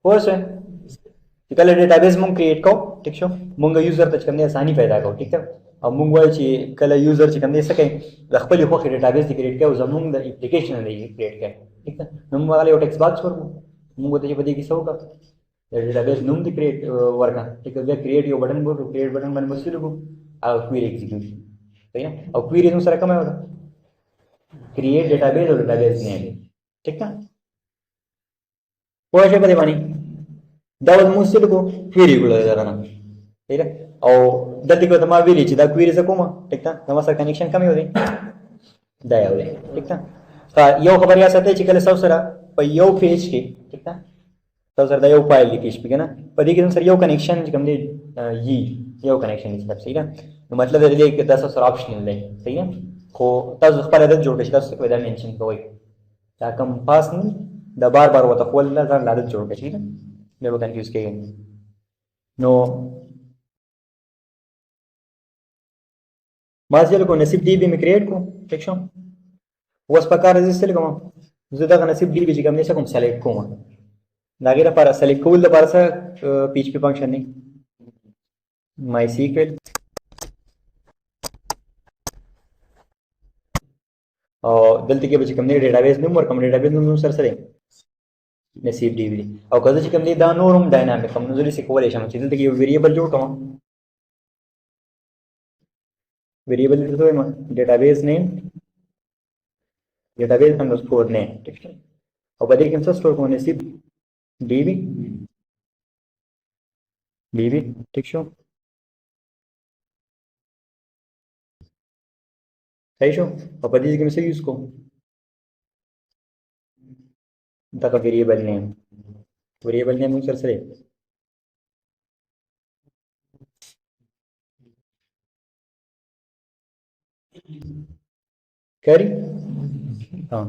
پوه شئ چې کله ډیټابیس مونږ کریټ کوو ټیک شو مونږ یوزر ته چې کوم دی اساني پیدا کوو ټیک ده او مونږ وایو چې کله یوزر چې کوم دی څه کوي د خپلې خوښې ډیټابیس دی کریټ کوي او زمونږ د اپلیکیشن دی کریټ کوي ټیک ده نو موږ هغه یو ټیکس باکس ورکړو موږ ورته چې په دې کې څه وکړه د ډیټابیس نوم دی کریټ ورکړه ټیک ده بیا کریټ یو بټن ورکړو کریټ بټن باندې بس لګو او کویری ایگزیکیوټ صحیح نه او کویری نو سره کومه وکړه کریټ ډیټابیس او ډیټابیس نیم ټیک ده پوه شئ په دې باندې دا ول موږ څه لګو کویری ګول درنه صحیح ده او دلته کې ته ما ویلي چې دا کویری څه کومه ټیک ده نو سره کنیکشن کوم یو دی دا یو دی ټیک ده یو خبر یا ساتي چې کله سره په یو پیج کې ټیک ده سره دا یو فایل لیکي شي کنه په دې کې سره یو کنیکشن چې کوم دی یو کنیکشن نشته صحیح ده نو مطلب دې کې تاسو سره آپشنل دی صحیح ده خو تاسو خپل عادت جوړ کړئ تاسو څه دا مینشن کوئ دا کوم پاس نه دا بار بار وته خپل ځان عادت جوړ کړئ نه مې به کنفیوز کېږم نو ما ځل کو نصیب دی به می کریټ کو ټیک شو اوس په کار رجستر کوم زه دا نصیب دی به چې کوم نشه کوم سلیکټ کوم دا غیر لپاره سلیکټ کول لپاره څه پی ایچ پی فنکشن نه مای سیکوال او دلته کې به چې کوم دی ډیټابیس نوم ورکوم ډیټابیس نوم سره سره نصیب دی وی او کله چې کوم دی دا نورم ډاینامیک کوم نو زری سیکوال شم چې دلته کې یو ویریبل جوړ کوم वेरिएबल लिखते हुए database name database underscore name ठीक है और बदे के अंदर स्टोर होने से डीबी डीबी ठीक शो सही शो और बदे के से यूज को तक वेरिएबल नेम सर सर करी हाँ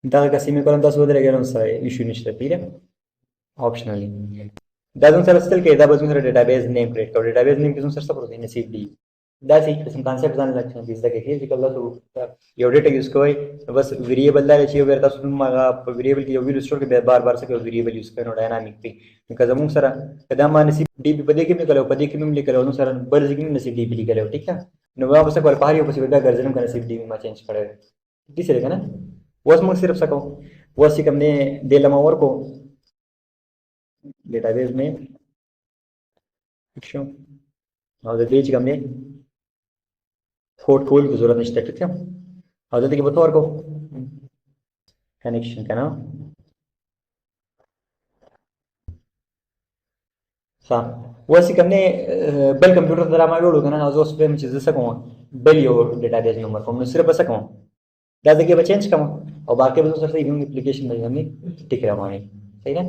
दादा का सेमीकोलन 10 वगैरह गेलो सर इशू निश्चित ठीक है ऑप्शनली दादा सर स्टिल के दादा बस डेटाबेस नेम क्रिएट करो डेटाबेस नेम किसम सर सब होते हैं नसीब दी that's it some concept जाने लगते हैं जिसका के फिजिकल तो ये डेटा यूज कोई बस वेरिएबल ला चाहिए वेर तासु मगा वेरिएबल की वैल्यू स्टोर के बार बार से वेरिएबल यूज करनो डायनामिक पे because हम सर कदम नसीब डीबी पदे के में करो पदे के में लिख करो सर बर जिगिन नसीब डीबी लिख करो ठीक है नो वापस कर पहाड़ी ऊपर से गर्जन का नसीब डीबी में चेंज करे ठीक है ना वो हम सिर्फ सको वो सी हमने दे लमा और को डेटाबेस में ठीक है और दे जी हमने फोर्ट खोल की जरूरत नहीं ठीक है और जल्दी के बताओ और को कनेक्शन का ना हाँ वो ऐसी हमने बेल कंप्यूटर द्वारा हमारे लोग ना जो उस पे मैं चीज़ सकूँ बेल यो डेटाबेस नंबर को मैं सिर्फ सकूँ दादा के बच्चे कम और बाकी बच्चों से सही एप्लीकेशन में हमने टिक रहा हमारे सही ना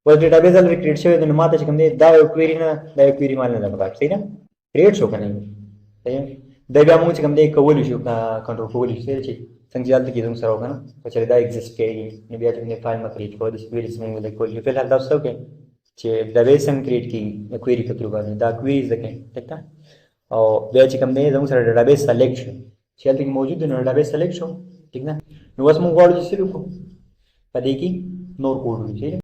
वो डेटाबेस अलग क्रिएट से तो माता से हमने दा क्वेरी मारने लगा सही ना क्रिएट शो करने सही है दबा मुझे कम दे कोवल इशू का कंट्रोल कोवल इशू से संजाल तक किधर सर होगा ना तो चले दा एग्जिस्ट करेगी ने भी अपने फाइल में क्रिएट कर दिस क्वेरीज में मतलब कोई फिलहाल दस सौ के चे डेटाबेस हम क्रिएट की क्वेरी के थ्रू करने दा क्वेरीज देखें ठीक है और बेच कम दे जब सर डेटाबेस सेलेक्ट चल तक मौजूद है डेटाबेस सेलेक्ट हो ठीक ना नो बस मुझे कोड जिससे रुको पदे की नोर कोड ठीक है